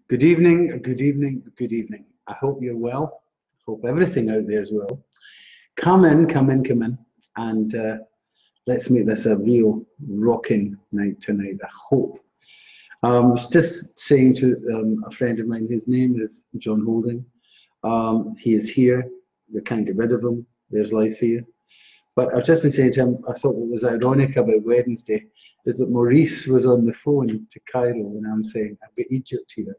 Good evening, good evening, good evening. I hope you're well. Hope everything out there is well. Come in, come in, come in, and let's make this a real rocking night tonight. I hope. I was just saying to a friend of mine, his name is John Holding. He is here. We can't get rid of him. There's life here. But I've just been saying to him, I thought what was ironic about Wednesday is that Maurice was on the phone to Cairo and I'm saying, I've got Egypt here.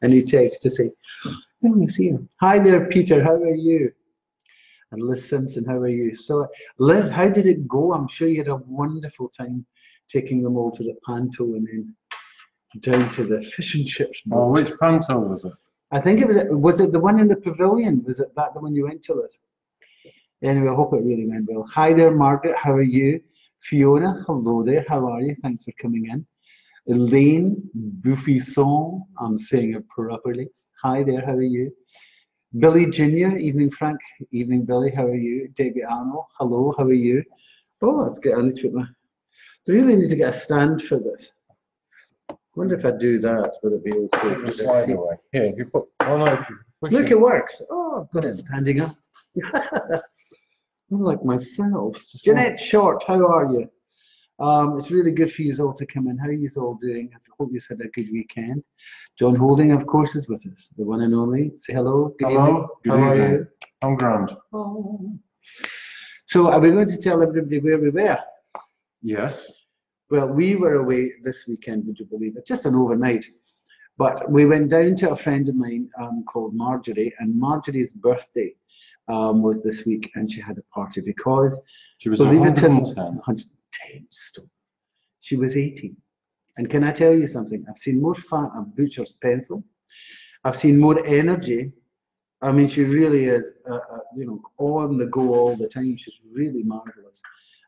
And he texted to say, oh, he's here. Hi there, Peter, how are you? And Liz Simpson, how are you? So, Liz, how did it go? I'm sure you had a wonderful time taking them all to the Panto and then down to the fish and chips boat. Oh, which Panto was it? I think it was it the one in the pavilion? Was it that the one you went to, Liz? Anyway, I hope it really went well. Hi there, Margaret. How are you? Fiona, hello there. How are you? Thanks for coming in. Elaine Buffisson, I'm saying it properly. Hi there. How are you? Billy Jr. Evening, Frank. Evening, Billy. How are you? Debbie Arnold. Hello. How are you? Oh, that's good. I need to put I really need to get a stand for this. I wonder if I do that, would it be okay? Put the slide away. Here, if you put. Oh no, if you push Look, it. it works. Oh, I've got it standing up. I'm like myself. Jeanette Short, how are you? It's really good for you all to come in. How are you all doing? I hope you had a good weekend. John Holding, of course, is with us, the one and only. Say hello. Good evening. Good how evening. Are you? I'm grand. Oh. So, are we going to tell everybody where we were? Yes. Well, we were away this weekend, would you believe it? Just an overnight. But we went down to a friend of mine called Marjorie, and Marjorie's birthday was this week, and she had a party because She was believe it or 110. not, 110 stone. She was 80. And can I tell you something? I've seen more fat on butcher's pencil. I've seen more energy. I mean, she really is, on the go all the time. She's really marvelous.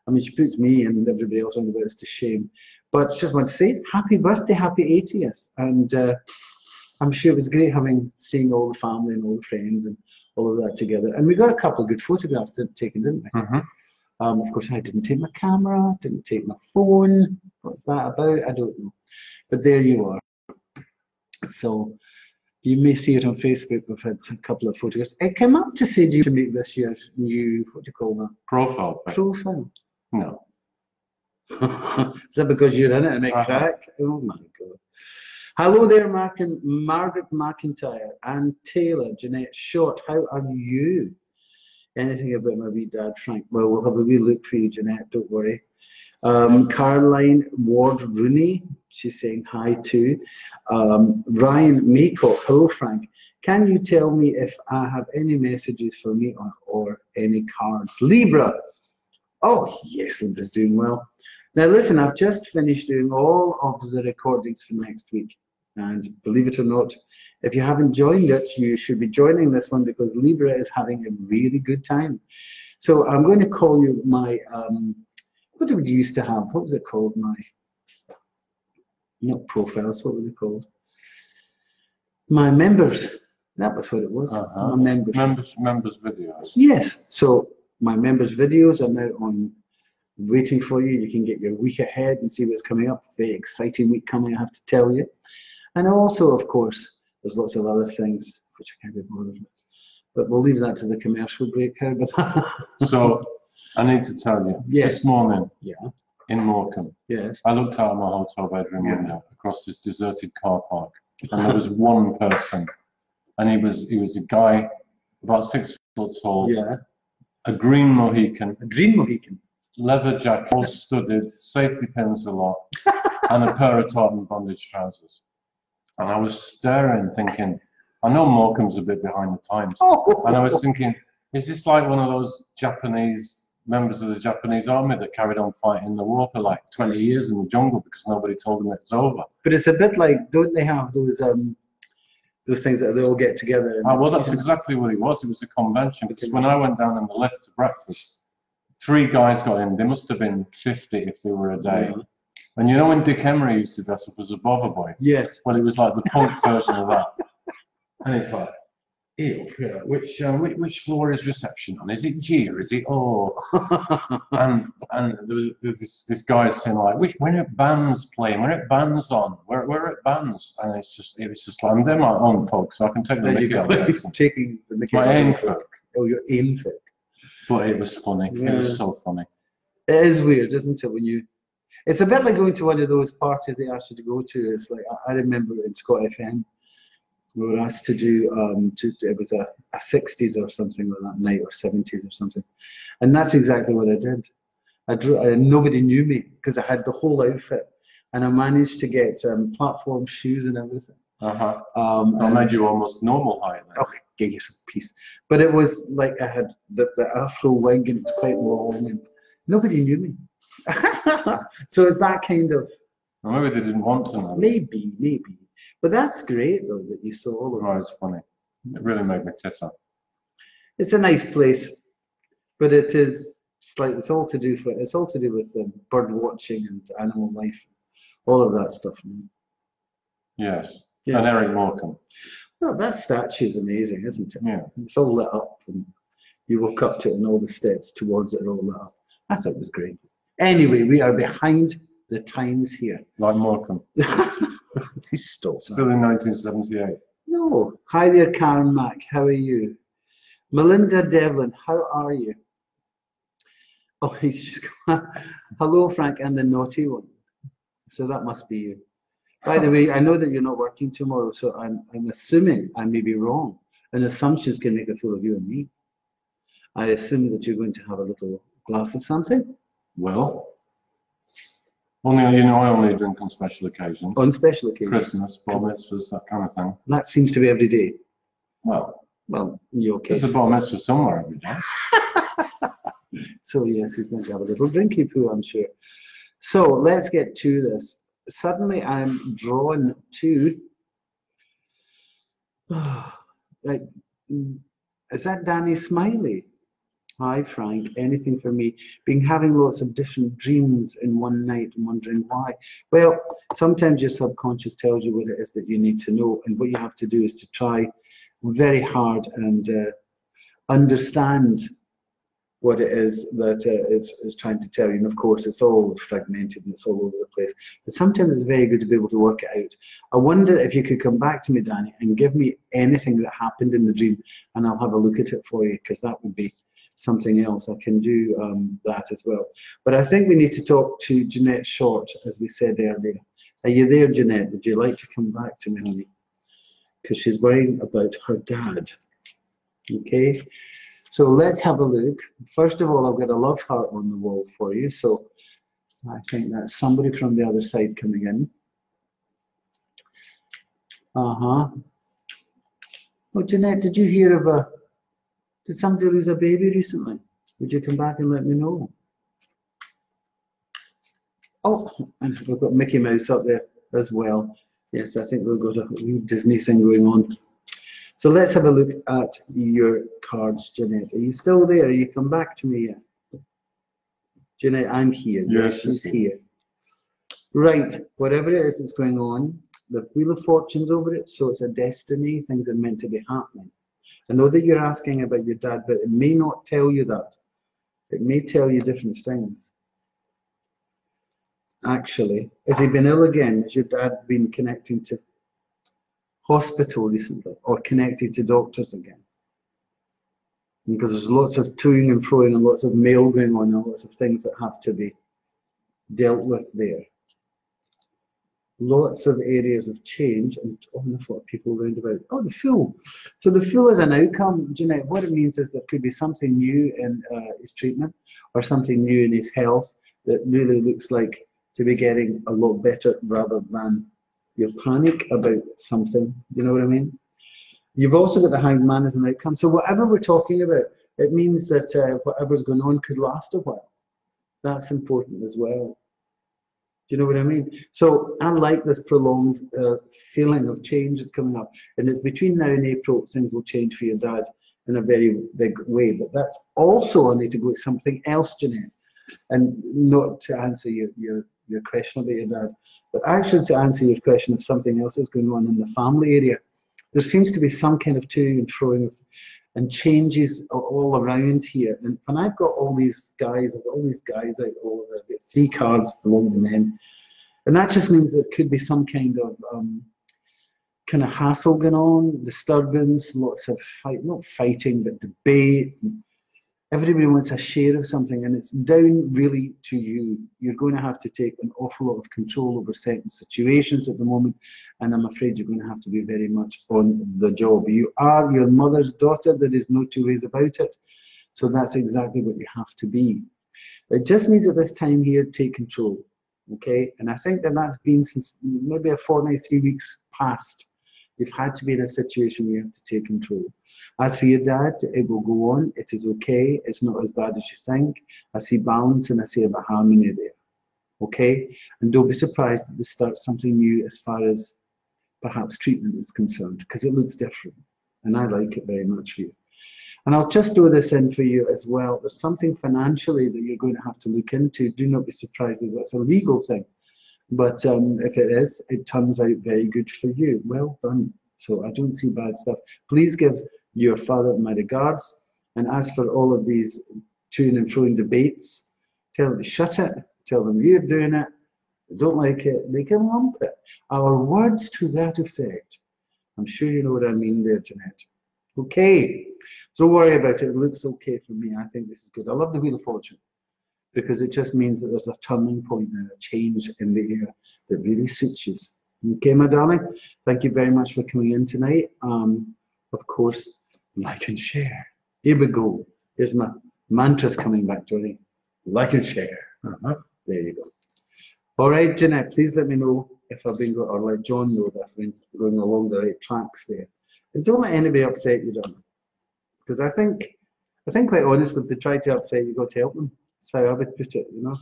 I mean, she puts me and everybody else on the list to shame. But just want to say, happy birthday, happy 80th. And I'm sure it was great seeing all the family and all the friends and all of that together. And we got a couple of good photographs taken, didn't we? Mm-hmm. Of course, I didn't take my camera, didn't take my phone. What's that about? I don't know. But there you are. So you may see it on Facebook. We've had a couple of photographs. It came up to say, do you make this your new, what do you call that? Profile. Profile. No. Is that because you're in it and it crack? Oh my God. Hello there, Margaret McIntyre and Taylor, Jeanette Short. How are you? Anything about my wee dad, Frank? Well, we'll have a wee look for you, Jeanette, don't worry. Caroline Ward Rooney, she's saying hi too. Ryan Maycock, hello Frank. Can you tell me if I have any messages for me or any cards? Libra. Oh, yes, Libra's doing well. Now listen, I've just finished doing all of the recordings for next week. And believe it or not, if you haven't joined it, you should be joining this one because Libra is having a really good time. So I'm going to call you my, what did we used to have? What was it called? My, not profiles, what were they called? My members. That was what it was. My members. Members videos. Yes. So my members videos are now on, waiting for you. You can get your week ahead and see what's coming up. Very exciting week coming, I have to tell you. And also, of course, there's lots of other things which I can't be bothered with. But we'll leave that to the commercial break. So, I need to tell you, yes. This morning yeah. in Morecambe, yes. I looked out of my hotel bedroom window across this deserted car park, and there was one person, and he was a guy about 6 foot tall, yeah. a green Mohican, leather jacket, all studded, safety pins aloft, and a pair of tartan bondage trousers. And I was staring, thinking, I know Morecambe's a bit behind the times. Oh. And I was thinking, is this like one of those Japanese members of the Japanese army that carried on fighting the war for like 20 years in the jungle because nobody told them it was over? But it's a bit like, don't they have those things that they all get together? And well, that's exactly what it was. It was a convention. Because when I went down in the lift to breakfast, 3 guys got in. They must have been 50 if they were a day. Yeah. And you know when Dick Emery used to dress up as a bother boy? Yes. Well, it was like the punk version of that. And it's like, ew, yeah, which floor is reception on? Is it G or is it O? and there was this guy saying like, when are bands playing? When are bands on? Where are bands? And it was just like, I'm doing my own folk, so I can take the mickey out of it. Taking the mickey My aim folk. Oh, your aim folk. But it was funny. Yeah. It was so funny. It is weird, isn't it? When you, it's a bit like going to one of those parties they asked you to go to. It's like, I remember in Scott FM, we were asked to do, it was a 60s or something like that night, or 70s or something. And that's exactly what I did. Nobody knew me because I had the whole outfit. And I managed to get platform shoes and everything. That made you almost normal height. Oh, get yourself a piece. But it was like I had the afro wig and it's quite long and nobody knew me. So it's that kind of... Well, maybe they didn't want to know. Maybe. But that's great though that you saw all of it. It's funny. It really made me titter. It's a nice place, but it is slightly, it's all to do with bird watching and animal life, all of that stuff. Yes. And Eric Morecambe. Well, that statue is amazing, isn't it? Yeah. It's all lit up and you walk up to it and all the steps towards it are all lit up. I thought it was great. Anyway, we are behind the times here. Like Morecambe. Stop. Still in 1978. No. Hi there, Karen Mack. How are you? Melinda Devlin, how are you? Oh, he's just hello, Frank, and the naughty one. So that must be you. By the way, I know that you're not working tomorrow, so I'm assuming, I may be wrong, and assumptions can make a fool of you and me. I assume that you're going to have a little glass of something. Well, I only drink on special occasions. On special occasions. Christmas, bar mitzvahs, that kind of thing. That seems to be every day. Well, in your case. There's a bar mitzvah somewhere every day. So yes, he's going to have a little drinky poo, I'm sure. So let's get to this. Suddenly I'm drawn to, like, is that Danny Smiley? Hi Frank, anything for me? Been having lots of different dreams in one night and wondering why. Well, sometimes your subconscious tells you what it is that you need to know, and what you have to do is to try very hard and understand what it is that is trying to tell you. And of course, it's all fragmented and it's all over the place. But sometimes it's very good to be able to work it out. I wonder if you could come back to me, Danny, and give me anything that happened in the dream, and I'll have a look at it for you, because that would be something else. I can do that as well. But I think we need to talk to Jeanette Short, as we said earlier. Are you there, Jeanette? Would you like to come back to me, honey? Because she's worrying about her dad. Okay. So let's have a look. First of all, I've got a love heart on the wall for you. So I think that's somebody from the other side coming in. Well, Jeanette, did you hear of did somebody lose a baby recently? Would you come back and let me know? Oh, and we've got Mickey Mouse up there as well. Yes, I think we've got a wee Disney thing going on. So let's have a look at your cards, Jeanette. Are you still there? You come back to me yet? Jeanette, I'm here. Yes, she's here. Right, whatever it is that's going on, the Wheel of Fortune's over it, so it's a destiny. Things are meant to be happening. I know that you're asking about your dad, but it may not tell you that. It may tell you different things. Actually, has he been ill again? Has your dad been connecting to hospital recently, or connected to doctors again? Because there's lots of toing and froing and lots of mail going on and lots of things that have to be dealt with there. Lots of areas of change and an awful lot of people around about. Oh, the Fool. So the Fool is an outcome, Jeanette. What it means is there could be something new in his treatment, or something new in his health that really looks like to be getting a lot better, rather than your panic about something. You know what I mean? You've also got the Hanged Man as an outcome. So whatever we're talking about, it means that whatever's going on could last a while. That's important as well. Do you know what I mean? So I like this prolonged feeling of change that's coming up. And it's between now and April, things will change for your dad in a very big way. But that's also, I need to go with something else, Jeanette. And not to answer your question about your dad, but actually to answer your question of something else that's going on in the family area. there seems to be some kind of to and fro and changes all around here. And when I've got all these guys, I've got all these guys out all over, I've got 3 cards belonging to men. And that just means there could be some kind of hassle going on, disturbance, lots of not fighting, but debate. Everybody wants a share of something, and it's down really to you. You're going to have to take an awful lot of control over certain situations at the moment, and I'm afraid you're going to have to be very much on the job. You are your mother's daughter. There is no two ways about it. So that's exactly what you have to be. It just means at this time here, take control, okay? And I think that that's been since maybe a fortnight, 3 weeks past. You've had to be in a situation where you have to take control. As for your dad, it will go on. It is okay. It's not as bad as you think. I see balance and I see a harmony there. Okay? And don't be surprised that this starts something new as far as perhaps treatment is concerned, because it looks different. And I like it very much for you. And I'll just throw this in for you as well. There's something financially that you're going to have to look into. Do not be surprised if that's a legal thing. But if it is, it turns out very good for you. Well done. So I don't see bad stuff. Please give your father my regards. And as for all of these to and fro debates, tell them to shut it. Tell them you're doing it. They don't like it. They can lump it. Our words to that effect. I'm sure you know what I mean there, Jeanette. Okay. Don't worry about it. It looks okay for me. I think this is good. I love the Wheel of Fortune, because it just means that there's a turning point and a change in the air that really suits you. Okay, my darling, thank you very much for coming in tonight. Of course, like and share. Here we go. Here's my mantras coming back, Johnny. Like and share. There you go. All right, Jeanette, please let me know if I've been going, or let John know that I've been going along the right tracks there. And don't let anybody upset you, darling. Because I think quite honestly, if they try to upset you, you've got to help them. That's how I would put it, you know.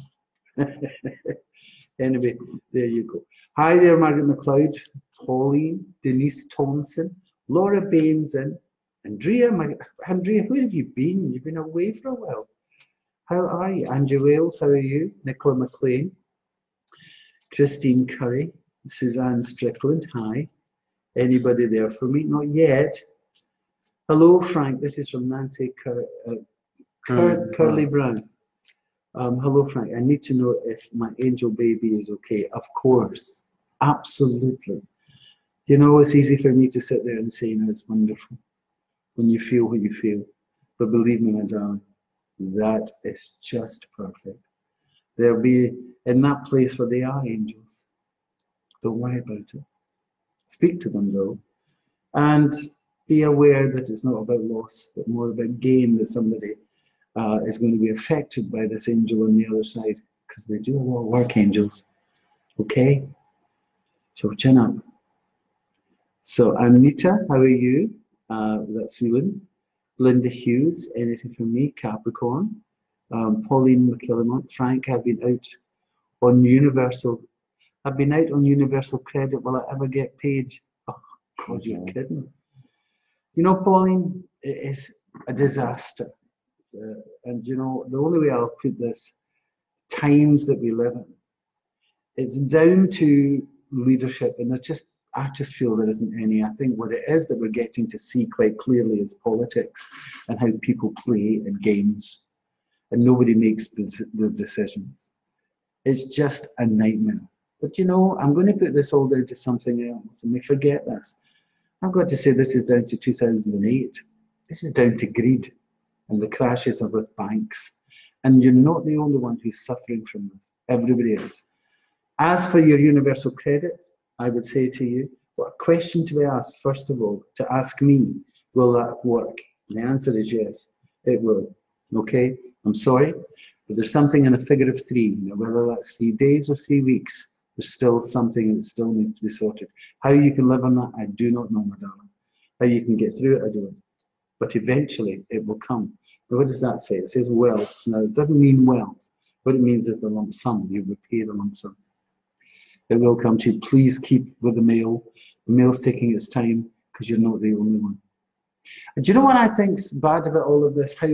Anyway, there you go. Hi there, Margaret McLeod, Pauline, Denise Thompson, Laura Baines, and Andrea. Andrea, where have you been? You've been away for a while. How are you? Andrew Wales, how are you? Nicola McLean, Christine Curry, Suzanne Strickland, hi. Anybody there for me? Not yet. Hello, Frank. This is from Nancy Curly Brown. Hello, Frank. I need to know if my angel baby is okay. Of course. Absolutely. You know, it's easy for me to sit there and say, no, it's wonderful when you feel what you feel. But believe me, my darling, that is just perfect. They'll be in that place where they are angels. Don't worry about it. Speak to them, though. And be aware that it's not about loss, but more about gain, that somebody is going to be affected by this angel on the other side, because they do a lot of work, angels. Okay? So chin up. So Anita, how are you? That's Ewan. Linda Hughes, anything from me? Capricorn. Pauline McKillimont. Frank, I've been out on Universal. I've been out on Universal Credit. Will I ever get paid? Oh, God, you're kidding. You know, Pauline, it is a disaster. And you know, the only way I'll put this, times that we live in, it's down to leadership, and I just feel there isn't any. I think what it is that we're getting to see quite clearly is politics and how people play in games, and nobody makes the decisions. It's just a nightmare. But you know, I'm going to put this all down to something else, and we forget this. I've got to say this is down to 2008. This is down to greed and the crashes of with banks. And you're not the only one who's suffering from this. Everybody is. As for your universal credit, I would say to you, what a question to be asked, first of all, to ask me, will that work? And the answer is yes, it will. Okay? I'm sorry, but there's something in a figure of 3. Now, whether that's 3 days or 3 weeks, there's still something that still needs to be sorted. How you can live on that, I do not know, my darling. How you can get through it, I don't know. But eventually, it will come. Now, what does that say? It says wealth. Now, it doesn't mean wealth. What it means is a lump sum. You will pay the lump sum. It will come to you. Please keep with the mail. The mail's taking its time because you're not the only one. And do you know what I think's bad about all of this? How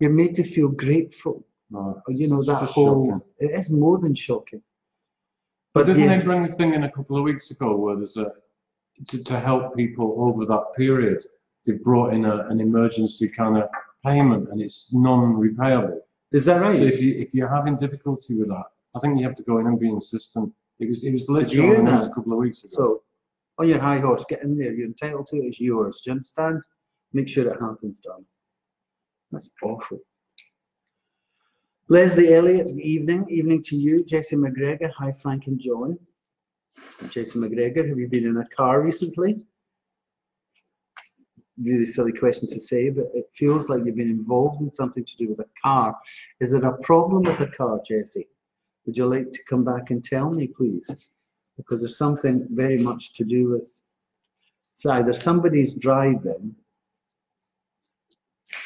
you're made to feel grateful. You know, that whole... Shocking. It is more than shocking. But didn't they bring a thing in a couple of weeks ago where there's a to help people over that period. They brought in an emergency kind of payment, and it's non-repayable. Is that right? So if you're having difficulty with that, I think you have to go in and be insistent. It was Did you literally hear on the news that? a couple of weeks ago. So, on your high horse, get in there. You're entitled to it. It's yours. Do you understand? Make sure it happens, darling. That's awful. Leslie Elliott, evening. Evening to you. Jesse McGregor. Hi, Frank and John. Jesse McGregor, have you been in a car recently? Really silly question to say, but it feels like you've been involved in something to do with a car. Is there a problem with a car, Jesse? Would you like to come back and tell me, please? Because there's something very much to do with, it's either somebody's driving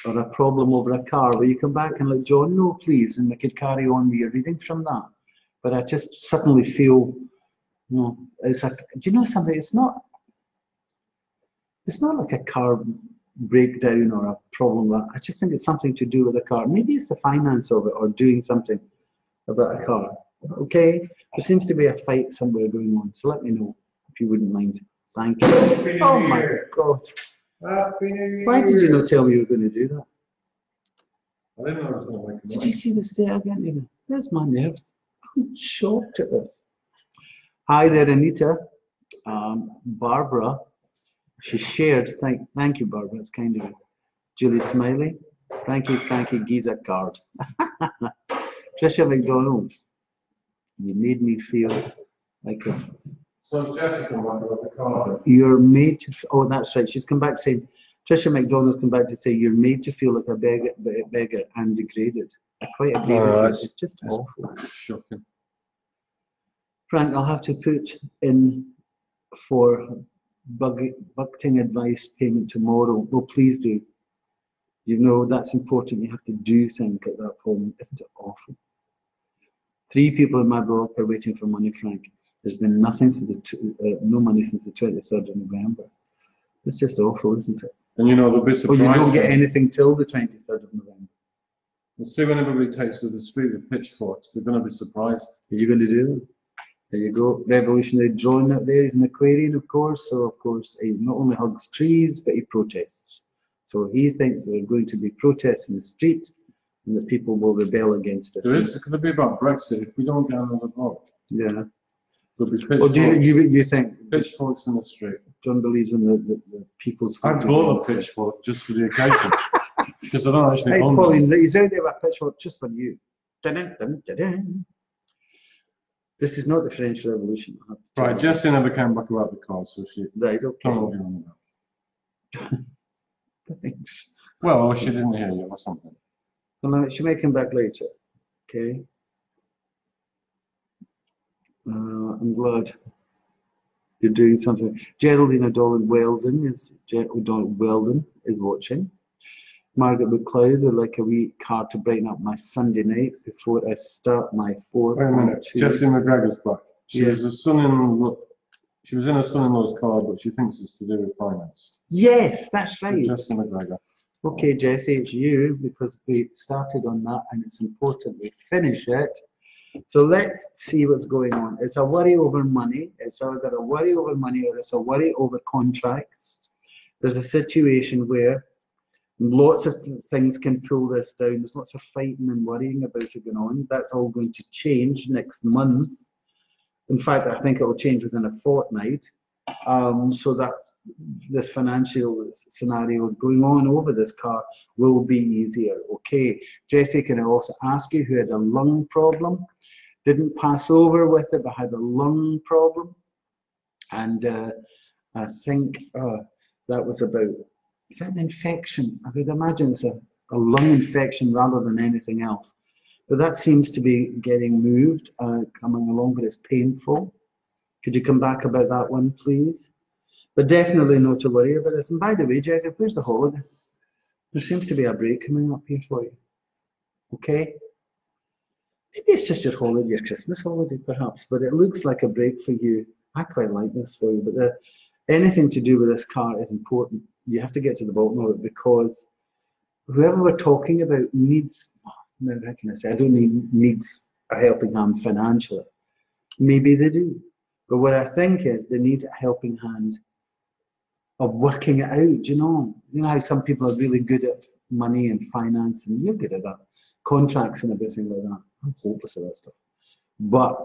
or a problem over a car. Will you come back and let John know, please, and we could carry on with your reading from that? But I just suddenly feel, no, it's like, do you know something? It's not like a car breakdown or a problem. I just think it's something to do with a car. Maybe it's the finance of it or doing something about a car. Okay? There seems to be a fight somewhere going on. So let me know if you wouldn't mind. Thank you. Oh my God. Why did you not tell me you were going to do that? I didn't know I was going to make a Did you see the state again? There's my nerves. I'm shocked at this. Hi there, Anita. Barbara. She shared. Thank you, Barbara. It's kind of you. Julie Smiley. Frankie Giza card. Tricia McDonald. You made me feel like a. So Jessica might go the car. You're made to. Oh, that's right. She's come back saying. Tricia McDonald's come back to say you're made to feel like a beggar and degraded. I quite agree with you. It's just awful. Shocking. Frank, I'll have to put in for bucketing advice payment tomorrow. Well, please do. You know, that's important. You have to do things like that for me. Isn't it awful? 3 people in my block are waiting for money, Frank. There's been nothing since no money since the 23rd of November. It's just awful, isn't it? And you know, they'll be surprised. Or you don't get anything till the 23rd of November. You'll see when everybody takes to the street with pitchforks, they're going to be surprised. Are you going to do that? There you go. Revolutionary drone up there. He's an Aquarian, of course. So, of course, he not only hugs trees, but he protests. So he thinks there are going to be protests in the street and that people will rebel against it. It's going to be about Brexit. If we don't get another vote, yeah. There'll be pitchforks. Or do you think pitchforks in the street? John believes in the people's... I bought a pitchfork just for the occasion. Because I don't actually own Pauline, he's out there with a pitchfork just for you. Dun, dun, dun, dun. This is not the French Revolution. Right, Jessie never came back about the car, so she... Right, okay. Don't know what you're on about. Thanks. Well, she didn't hear you or something. Well, no, she may come back later. Okay. I'm glad you're doing something. Geraldine O'Donnell Weldon is watching. Margaret McLeod would like a wee card to brighten up my Sunday night before I start my 4. Wait a minute, Jessie McGregor's back. She was a son-in-law. She was in her son-in-law's car, but she thinks it's to do with finance. Yes, that's right. Jessie McGregor. Okay, Jessie, it's you, because we started on that and it's important we finish it. So let's see what's going on. It's a worry over money. It's either a worry over money or it's a worry over contracts. There's a situation where lots of things can pull this down. There's lots of fighting and worrying about it going on. That's all going to change next month. In fact, I think it will change within a fortnight. So that this financial scenario going on over this car will be easier. Okay, Jessie, can I also ask you who had a lung problem? Didn't pass over with it, but had a lung problem. And I think that was about, is that an infection? I would imagine it's a lung infection rather than anything else. But that seems to be getting moved, coming along, but it's painful. Could you come back about that one, please? But definitely not to worry about this. And by the way, Jessie, where's the holiday? There seems to be a break coming up here for you. Okay? Maybe it's just your holiday, your Christmas holiday, perhaps, but it looks like a break for you. I quite like this for you, but anything to do with this car is important. You have to get to the bottom of it, because whoever we're talking about needs, now how can I say, I don't need needs a helping hand financially. Maybe they do. But what I think is they need a helping hand of working it out, you know. You know how some people are really good at money and finance, and you're good at that. Contracts and everything like that. I'm hopeless at that stuff. But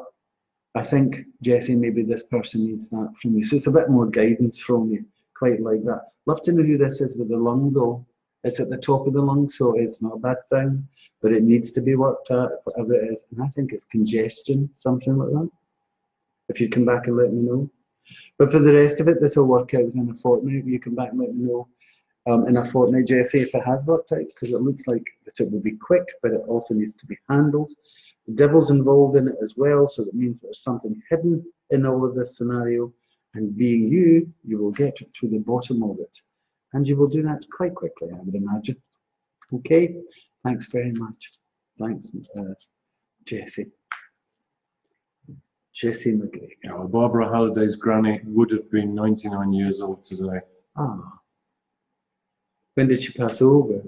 I think, Jesse, maybe this person needs that from you. So it's a bit more guidance from you, quite like that. Love to know who this is with the lung, though. It's at the top of the lung, so it's not a bad thing, but it needs to be worked out, whatever it is. And I think it's congestion, something like that. If you come back and let me know. But for the rest of it, this will work out within a fortnight. You come back and let me know in a fortnight, Jesse, if it has worked out, because it looks like that it will be quick, but it also needs to be handled. The devil's involved in it as well, so that means there's something hidden in all of this scenario. And being you, you will get to the bottom of it. And you will do that quite quickly, I would imagine. Okay? Thanks very much. Thanks, Jesse. Jesse McGregor. Yeah, well, Barbara Halliday's granny would have been 99 years old today. Ah. When did she pass over?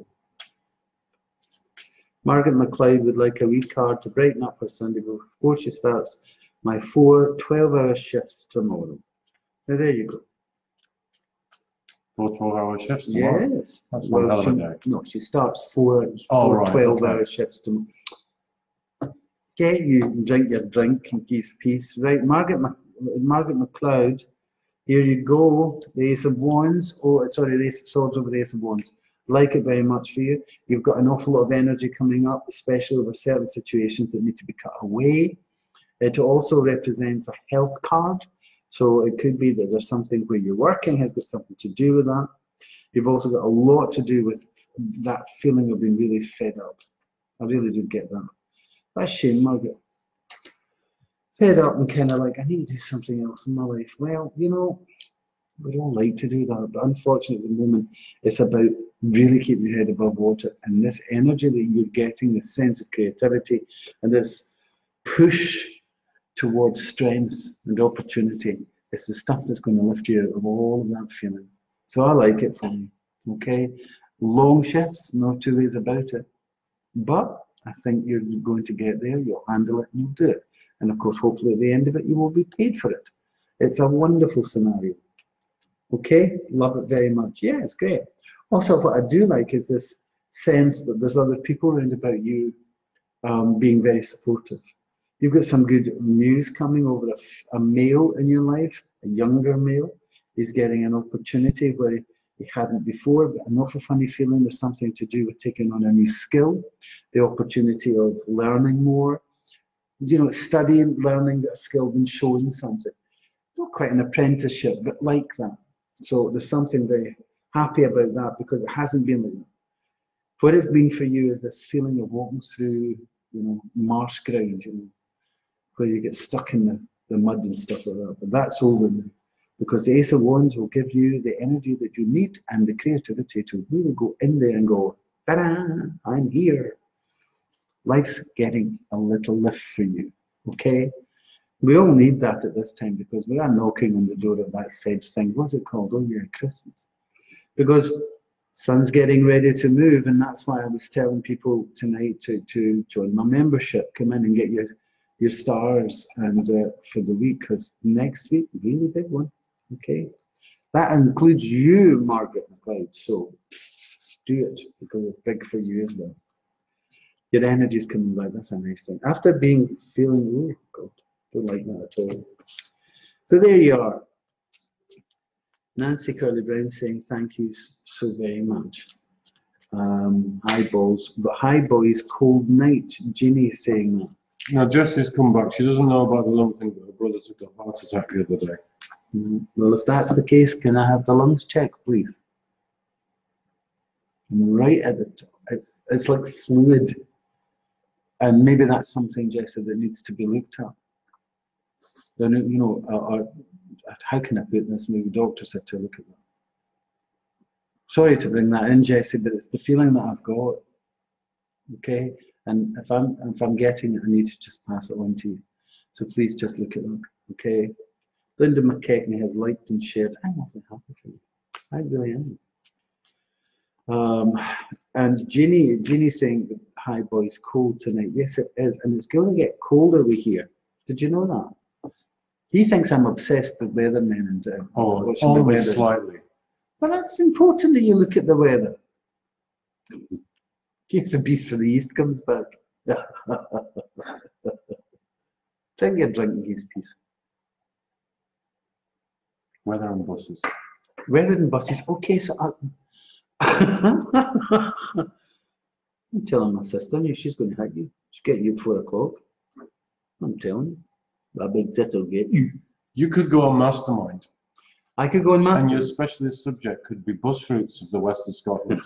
Margaret McLeod would like a wee card to brighten up her Sunday before she starts my 4 12-hour shifts tomorrow. Now, there you go. 4 12-hour shifts tomorrow? Yes. That's one hell of a day. No, she starts 4 right, 12-hour shifts tomorrow. Get you and drink your drink and peace. Right, Margaret McLeod, here you go. The Ace of Wands. Oh, sorry, the Ace of Swords over the Ace of Wands. Like it very much for you. You've got an awful lot of energy coming up, especially over certain situations that need to be cut away. It also represents a health card. So it could be that there's something where you're working has got something to do with that. You've also got a lot to do with that feeling of being really fed up. I really do get that. That's a shame, Margaret. Fed up and kind of like, I need to do something else in my life. Well, you know, we don't like to do that, but unfortunately at the moment, it's about really keeping your head above water. And this energy that you're getting, this sense of creativity, and this push towards strength and opportunity, is the stuff that's going to lift you out of all of that feeling. So I like it for you, okay? Long shifts, no two ways about it. But I think you're going to get there, you'll handle it, and you'll do it. And of course, hopefully at the end of it, you will be paid for it. It's a wonderful scenario. Okay, love it very much. Yeah, it's great. Also, what I do like is this sense that there's other people around about you being very supportive. You've got some good news coming over a male in your life, a younger male. He's getting an opportunity where he hadn't before, but an awful funny feeling there's something to do with taking on a new skill, the opportunity of learning more, you know, studying, learning a skill and showing something. Not quite an apprenticeship, but like that. So there's something very happy about that because it hasn't been like that. What it's been for you is this feeling of walking through, you know, marsh ground, you know, where you get stuck in the mud and stuff like that. But that's over now. Because the Ace of Wands will give you the energy that you need and the creativity to really go in there and go, ta-da, I'm here. Life's getting a little lift for you, okay? We all need that at this time because we are knocking on the door of that said thing. What's it called? Oh yeah, Christmas. Because sun's getting ready to move, and that's why I was telling people tonight to join my membership. Come in and get your stars and for the week, because next week, really big one. Okay, that includes you, Margaret McLeod. So do it because it's big for you as well. Your energy's coming back. That's a nice thing. After feeling, oh God, don't like that at all. So there you are. Nancy Curly Brown saying thank you so very much. Hi balls, but hi boys, cold night. Jeannie saying that. Now Jessie's come back. She doesn't know about the lung thing, but her brother took a heart attack the other day. Well, if that's the case, can I have the lungs checked, please? Right at the top. It's like fluid. And maybe that's something, Jessie, that needs to be looked at. Then, you know, or how can I put this? Maybe doctors have to look at that. Sorry to bring that in, Jessie, but it's the feeling that I've got. Okay? And if I'm getting it, I need to just pass it on to you. So please just look at that. Okay? Linda McKechnie has liked and shared. I'm awfully happy for you. I really am. And Jeannie's saying, hi boys, cold tonight. Yes, it is. And it's going to get colder over here. Did you know that? He thinks I'm obsessed with weathermen and only slightly. But that's important that you look at the weather. In case the beast from the east comes back. Drink your drink in case peace. Weather and buses. Weather and buses. Okay, so I'm telling my sister, she's going to hit you. She'll get you at 4 o'clock. I'm telling you. My big sister will get you. You could go on Mastermind. I could go on Mastermind. And your specialist subject could be bus routes of the west of Scotland.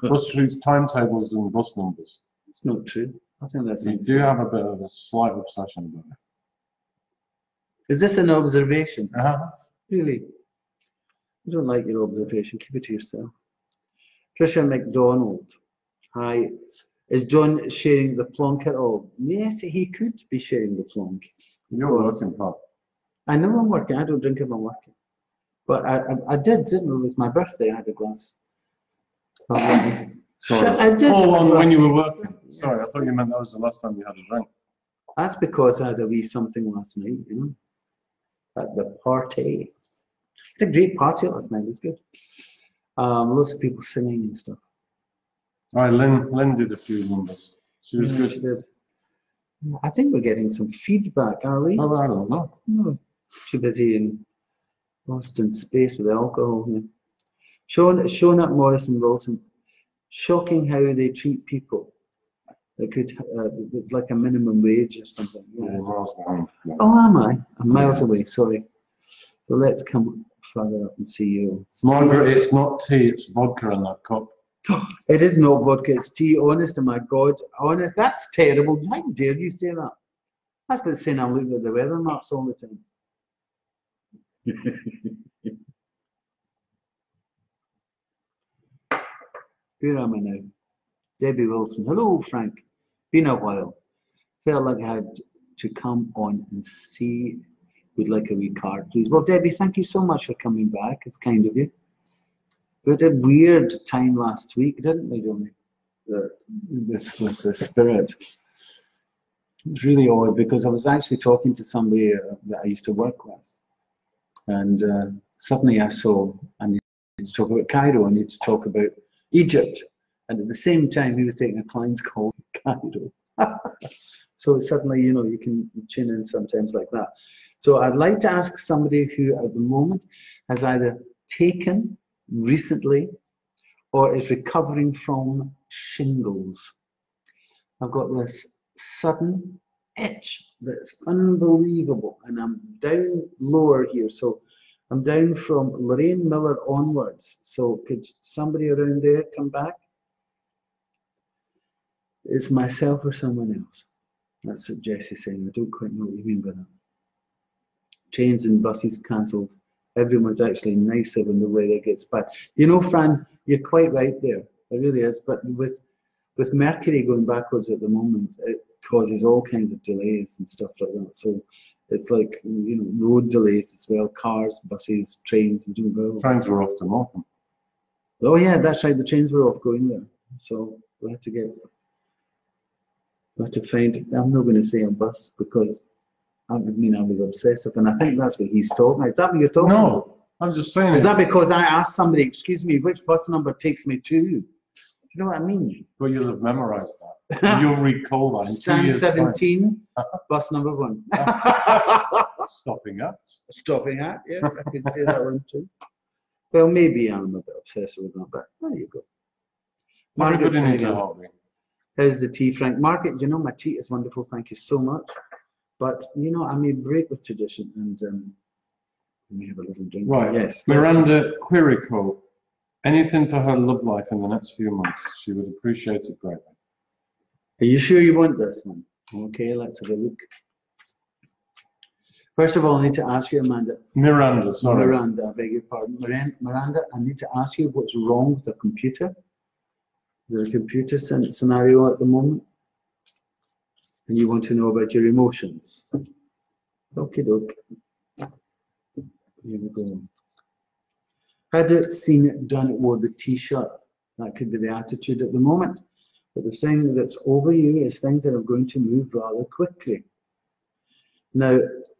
Bus routes, timetables and bus numbers. It's not true. I think that's You do have a bit of a slight obsession about it. Is this an observation? Uh-huh. Really? I don't like your observation. Keep it to yourself. Tricia McDonald. Hi. Is John sharing the plonk at all? Yes, he could be sharing the plonk. You're working, Pop. I know I'm working. I don't drink if I'm working. But I did, didn't it? It was my birthday. I had a glass. Sorry. I did. Oh, when you were working. Sorry, I thought you meant that was the last time you had a drink. That's because I had a wee something last night, you know, at the party. Had a great party last night. It was good. Lots of people singing and stuff. All right, Lynn did a few numbers. She was good. She did. I think we're getting some feedback, are we? Oh, I don't know. No. Too busy and lost in space with alcohol here. Shona Morrison Wilson. Shocking how they treat people. They could, it's like a minimum wage or something. Yes. Yeah. Oh, am I? I'm miles away, sorry. So let's come further up and see you. Margaret, it's not tea, it's vodka in that cup. It is not vodka, it's tea. Honest to my God. Honest, that's terrible. How dare you say that? That's like saying I'm looking at the weather maps all the time. Where am I now? Debbie Wilson. Hello, Frank. Been a while. Felt like I had to come on and see. Would like a wee card, please. Well, Debbie, thank you so much for coming back. It's kind of you. We had a weird time last week, didn't we, Johnny? This was the spirit. It was really odd because I was actually talking to somebody that I used to work with. And suddenly I saw I needed to talk about Cairo, I need to talk about Egypt. And at the same time, he was taking a client's call in Cairo. So suddenly, you know, you can tune in sometimes like that. So I'd like to ask somebody who at the moment has either taken recently or is recovering from shingles. I've got this sudden itch that's unbelievable, and I'm down lower here. So I'm down from Lorraine Miller onwards. So could somebody around there come back? It's myself or someone else. That's what Jesse's saying. I don't quite know what you mean by that. Trains and buses cancelled. Everyone's actually nicer when the weather gets bad. You know, Fran, you're quite right there. It really is. But with Mercury going backwards at the moment, it causes all kinds of delays and stuff like that. So it's like, you know, road delays as well, cars, buses, trains, and doing well. Trains were off to Morecambe. Oh yeah, that's right. The trains were off going there. So we had to find. I'm not going to say a bus because I mean I was obsessive, and I think that's what he's talking. Is that what you're talking about? No, I'm just saying. Is that because I asked somebody, excuse me, which bus number takes me to? Do you know what I mean? Well, you'll have memorised that. You'll recall that in 2 Stand years' 17, bus number 1. time. Stopping at. Stopping at, yes, I could say that one too. Well, maybe I'm a bit obsessive with that, but there you go. Everybody Margaret needs a Finnegan. hobby. How's the tea, Frank? Margaret, you know, my tea is wonderful. Thank you so much. But, you know, I may break with tradition and let me have a little drink. Right, yes. Miranda Quirico. Anything for her love life in the next few months. She would appreciate it greatly. Are you sure you want this one? Okay, let's have a look. First of all, I need to ask you, Amanda. Miranda, sorry. Miranda, I beg your pardon. Miranda, I need to ask you what's wrong with the computer. Is there a computer scenario at the moment? And you want to know about your emotions. Okie doke. Here we go. Had it seen it, done it, wore the t-shirt. That could be the attitude at the moment. But the thing that's over you is things that are going to move rather quickly. Now,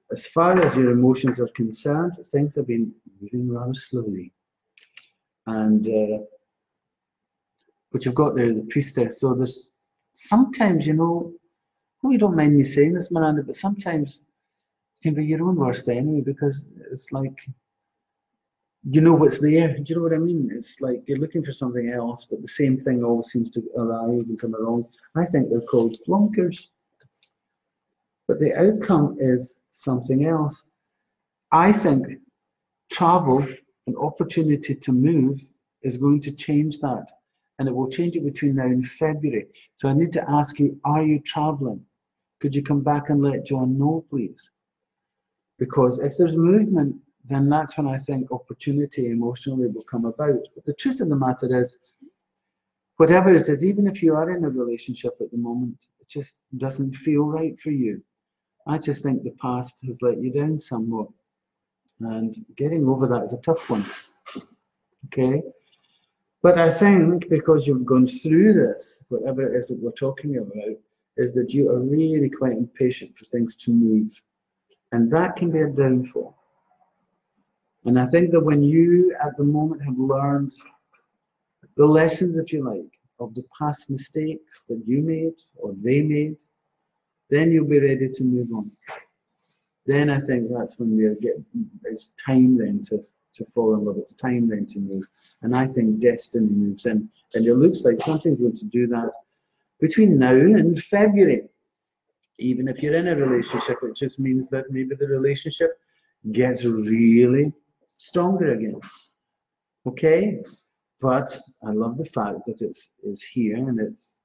as far as your emotions are concerned, things have been moving rather slowly. And what you've got there is a priestess. So there's sometimes, you know, oh, you don't mind me saying this, Miranda, but sometimes you can be your own worst enemy, because it's like, you know what's there. Do you know what I mean? It's like you're looking for something else, but the same thing always seems to arrive and come along. I think they're called flunkers. But the outcome is something else. I think travel, an opportunity to move, is going to change that. And it will change it between now and February. So I need to ask you, are you traveling? Could you come back and let John know, please? Because if there's movement, then that's when I think opportunity emotionally will come about. But the truth of the matter is, whatever it is, even if you are in a relationship at the moment, it just doesn't feel right for you. I just think the past has let you down somewhat. And getting over that is a tough one. Okay? But I think because you've gone through this, whatever it is that we're talking about, is that you are really quite impatient for things to move. And that can be a downfall. And I think that when you, at the moment, have learned the lessons, if you like, of the past mistakes that you made or they made, then you'll be ready to move on. Then I think that's when it's time then to fall in love. It's time then to move. And I think destiny moves in. And it looks like something's going to do that between now and February. Even if you're in a relationship, it just means that maybe the relationship gets really stronger again. Okay? But I love the fact that it's here and it's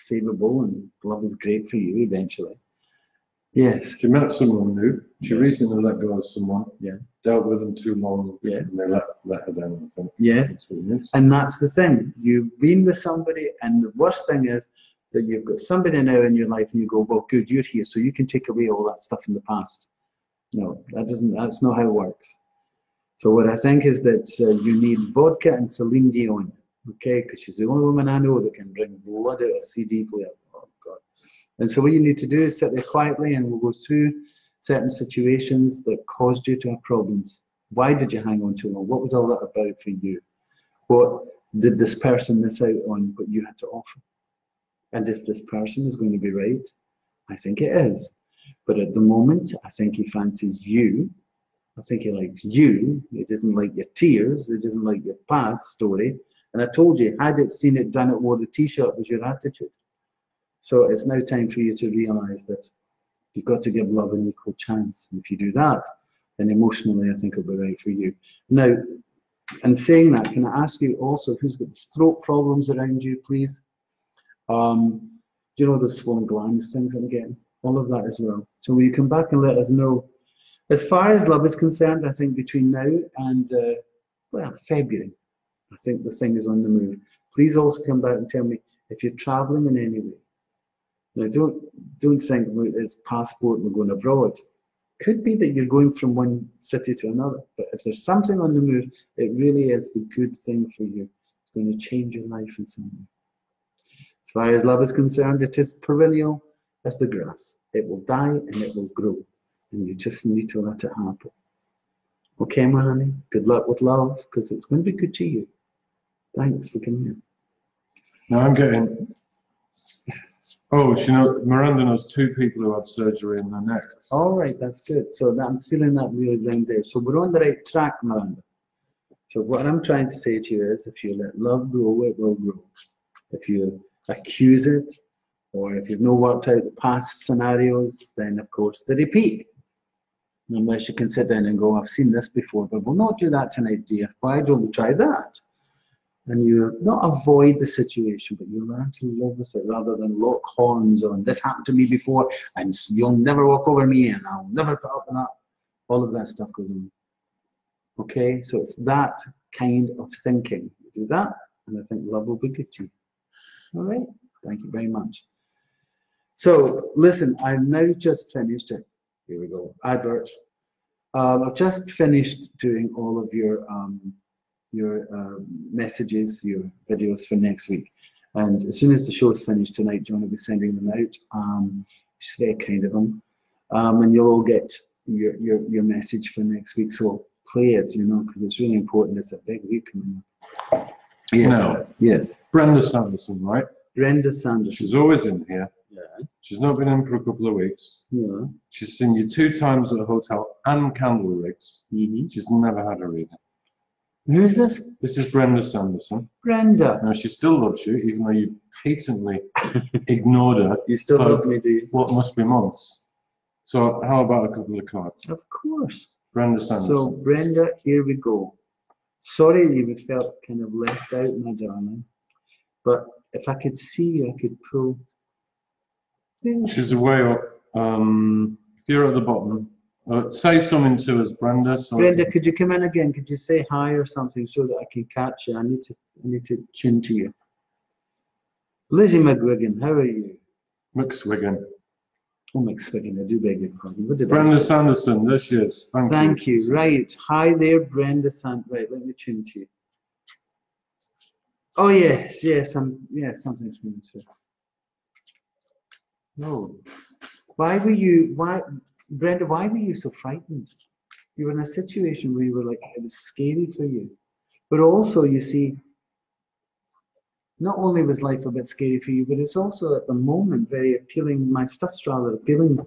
savable, and love is great for you eventually. Yes. She met someone new. She recently let go of someone. Yeah. Dealt with them too long. Yeah. And they let her down, I think. Yes. That's what it is. And that's the thing. You've been with somebody, and the worst thing is that you've got somebody now in your life and you go, well, good, you're here, so you can take away all that stuff in the past. No, that's not how it works. So what I think is that you need vodka and Celine Dion, okay? Because she's the only woman I know that can bring blood out of a CD player. Oh, God. And so what you need to do is sit there quietly, and we'll go through certain situations that caused you to have problems. Why did you hang on too long? What was all that about for you? What did this person miss out on what you had to offer? And if this person is going to be right, I think it is. But at the moment, I think he fancies you. I think he likes you. He doesn't like your tears. He doesn't like your past story. And I told you, had it, seen it, done it, wore the t-shirt was your attitude. So it's now time for you to realize that you've got to give love an equal chance. And if you do that, then emotionally, I think it'll be right for you. Now, and saying that, can I ask you also, who's got throat problems around you, please? Do you know the swollen glands things I'm getting? All of that as well. So will you come back and let us know? As far as love is concerned, I think between now and, well, February, I think the thing is on the move. Please also come back and tell me if you're traveling in any way. Now, don't think it's passport and we're going abroad. Could be that you're going from one city to another, but if there's something on the move, it really is the good thing for you. It's going to change your life in some way. As far as love is concerned, it is perennial as the grass. It will die and it will grow, and you just need to let it happen. Okay, my honey, good luck with love, because it's going to be good to you. Thanks for coming in. Now I'm getting... Oh, Miranda knows 2 people who had surgery in their necks. All right, that's good. So I'm feeling that really down there. So we're on the right track, Miranda. So what I'm trying to say to you is, if you let love grow, it will grow. If you accuse it, or if you've not worked out the past scenarios, then of course they repeat. Unless you can sit down and go, I've seen this before, but we'll not do that tonight, dear. Why don't we try that? And you not avoid the situation, but you learn to live with it rather than lock horns on, this happened to me before, and you'll never walk over me, and I'll never put up with that. All of that stuff goes on. Okay, so it's that kind of thinking. You do that, and I think love will be good to you. All right, thank you very much. So listen, I've now just finished it. Here we go, advert. I've just finished doing all of your messages, your videos for next week. And as soon as the show's finished tonight, John will be sending them out. Which is very kind of him. And you'll all get your message for next week. So play it, you know, because it's really important. It's a big week coming up. Yes. Now, yes. Brenda Sanderson, right? Brenda Sanderson. She's always in here. Yeah. She's not been in for a couple of weeks. Yeah. She's seen you 2 times at the hotel and Candle Rigs. Mm-hmm. She's never had a reading. Who's this? This is Brenda Sanderson. Brenda. Now, she still loves you, even though you patently ignored her. You still for love me, do you? what must be months. So, how about a couple of cards? Of course. Brenda Sanderson. So, Brenda, here we go. Sorry you would felt kind of left out, my darling. But if I could see you, I could pull. She's way up. If you're at the bottom, say something to us, Brenda. So Brenda, could you come in again? Could you say hi or something so that I can catch you? I need to tune to you. Lizzie McGuigan, how are you? McSwiggan. Oh, McSwiggan, I do beg your pardon. What did Brenda I say? Sanderson, there she is. Thank you. Right. Hi there, Brenda Sanderson. Right, let me tune to you. Oh yes, yes, something's coming through. No. Brenda, why were you so frightened? You were in a situation where you were like, it was scary for you. But also, you see, not only was life a bit scary for you, but it's also at the moment very appealing. My stuff's rather appealing.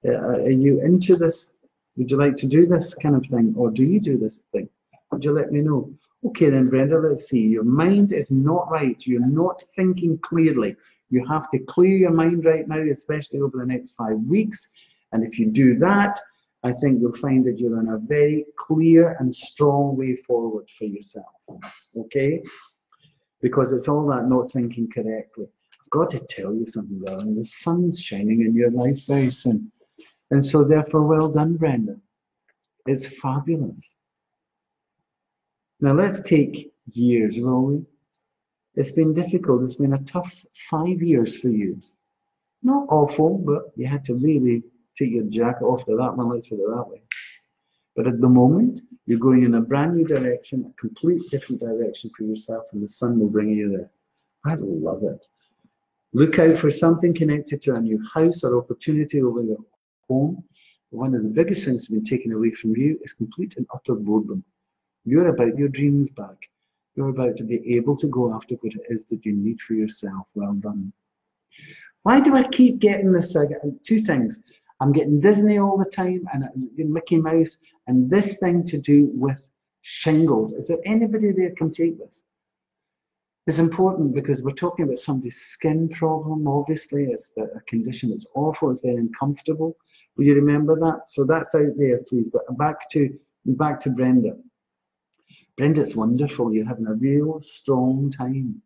Are you into this? Would you like to do this kind of thing? Or do you do this thing? Would you let me know? Okay then, Brenda, let's see. Your mind is not right. You're not thinking clearly. You have to clear your mind right now, especially over the next 5 weeks. And if you do that, I think you'll find that you're on a very clear and strong way forward for yourself. Okay? Because it's all that not thinking correctly. I've got to tell you something, darling. The sun's shining in your life very soon. And so therefore, well done, Brenda. It's fabulous. Now let's take years, will we? It's been difficult. It's been a tough 5 years for you. Not awful, but you had to really take your jacket off to that one, let's put it that way. But at the moment, you're going in a brand new direction, a complete different direction for yourself, and the sun will bring you there. I love it. Look out for something connected to a new house or opportunity over your home. One of the biggest things that's been taken away from you is complete and utter boredom. You're about your dreams back. You're about to be able to go after what it is that you need for yourself. Well done. Why do I keep getting this? Two things. I'm getting Disney all the time and Mickey Mouse, and this thing to do with shingles. Is there anybody there can take this? It's important because we're talking about somebody's skin problem. Obviously, it's a condition that's awful. It's very uncomfortable. Will you remember that? So that's out there, please. But back to Brenda. Brenda, it's wonderful. You're having a real strong time.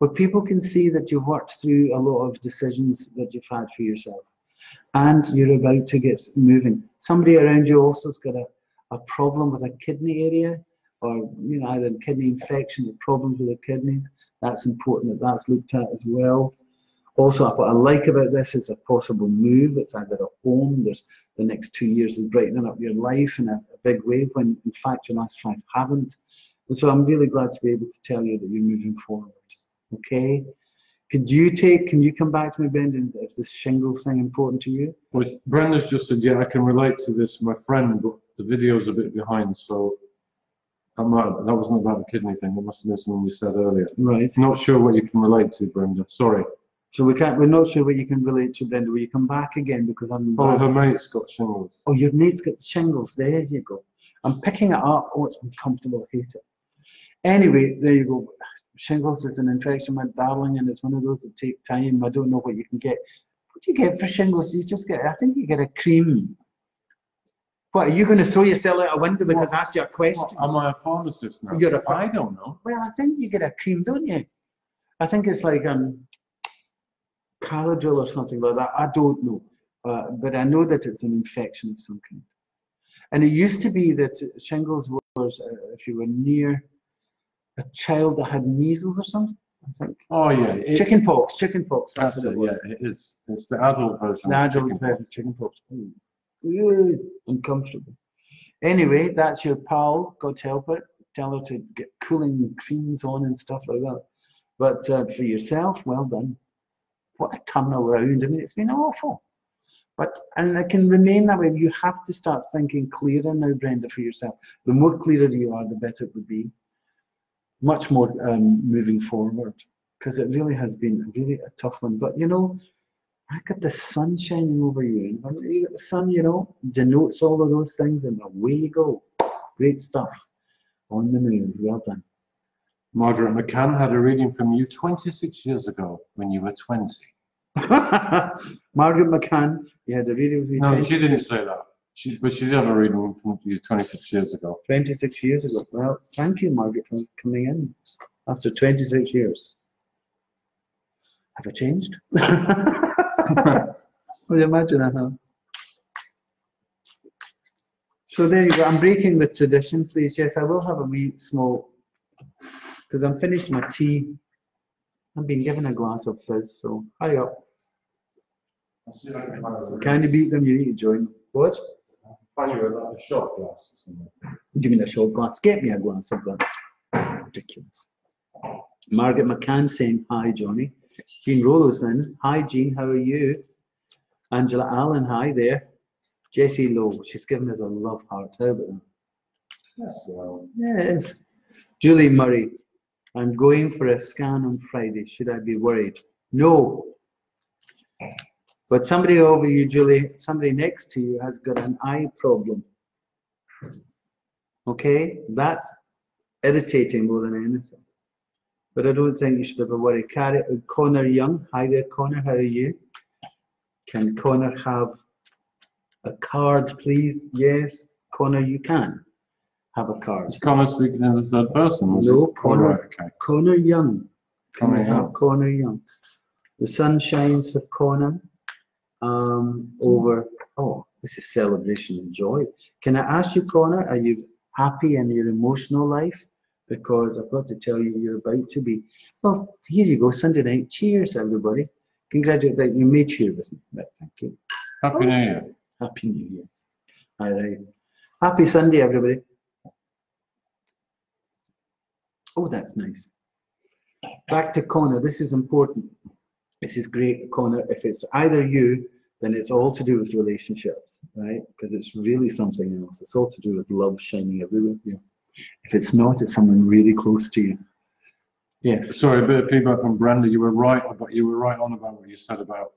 But people can see that you've worked through a lot of decisions that you've had for yourself. And you're about to get moving. Somebody around you also has got a problem with a kidney area, or either a kidney infection or problems with the kidneys. That's important that that's looked at as well. Also, what I like about this is a possible move. It's either a home. There's the next 2 years is brightening up your life in a big way, when in fact your last 5 haven't. And so I'm really glad to be able to tell you that you're moving forward. Okay? Can you come back to me, Brendan? Is this shingles thing important to you? Well, Brenda's just said, yeah, I can relate to this. My friend, but the video's a bit behind, so that wasn't about the kidney thing. That must have been something you said earlier. Right. Not sure what you can relate to, Brenda. Sorry. So we're not sure what you can relate to, Brenda. Will you come back again? Because Oh, her mate's got shingles. Oh, your mate's got shingles. There you go. I'm picking it up. Oh, it's uncomfortable. I hate it. Anyway, there you go. Shingles is an infection, my darling, and it's one of those that take time. I don't know what you can get. What do you get for shingles? You just get, I think you get a cream. What, are you going to throw yourself out a window because that's your question? Am I a pharmacist now? I don't know. Well, I think you get a cream, don't you? I think it's like Caladryl or something like that. I don't know. But I know that it's an infection of some kind. And it used to be that shingles was if you were near a child that had measles or something, I think. Oh yeah, chicken pox. That's it. Yeah, it is. It's the adult version. The adult version of chicken pox. Uncomfortable. Anyway, that's your pal. God help her. Tell her to get cooling creams on and stuff like that. But for yourself, well done. What a turnaround. I mean, it's been awful. And it can remain that way. You have to start thinking clearer now, Brenda, for yourself. The more clearer you are, the better it would be. Much more moving forward, because it really has been really a tough one. But you know, I got the sun shining over you, and when you got the sun, you know, denotes all of those things, and away you go. Great stuff. On the move. Well done. Margaret McCann had a reading from you 26 years ago when you were 20. Margaret McCann, you had a reading with me. No, she didn't say that. But she did have a reading from you 26 years ago. 26 years ago. Well, thank you, Margaret, for coming in after 26 years. Have I changed? Well, imagine that, huh? So there you go. I'm breaking the tradition, please. Yes, I will have a wee small, because I'm finished my tea. I've been given a glass of fizz, so hurry up. Can you beat them? You need to join them. What? Find you a shot glass. Give me a shot glass. Get me a glass of that. Ridiculous. Margaret McCann saying hi, Johnny. Jean Rollo's in. Hi, Jean. How are you? Angela Allen. Hi there. Jessie Lowe. She's given us a love heart. How about that? Yes, well. Yeah, it is. Julie Murray. I'm going for a scan on Friday. Should I be worried? No. But somebody over you, Julie, somebody next to you has got an eye problem. Okay? That's irritating more than anything. But I don't think you should have a worry. Connor Young. Hi there, Connor. How are you? Can Connor have a card, please? Yes. Connor, you can have a card. Is Connor speaking in the third person? No, Connor. Right, okay. Connor Young. Connor Young. Connor Young. The sun shines for Connor. This is celebration and joy. Can I ask you, Connor, are you happy in your emotional life? Because I've got to tell you, you're about to be. Well, here you go, Sunday night. Cheers, everybody. Congratulations. You may cheer with me. Right, thank you. Happy New Year. Happy New Year. All right. Happy Sunday, everybody. Oh, that's nice. Back to Connor. This is important. This is great, Connor. If it's either you, then it's all to do with relationships, right? Because it's really something else. It's all to do with love shining everywhere. Yeah. If it's not, it's someone really close to you. Yes. Sorry, a bit of feedback from Brenda. You were right on about what you said about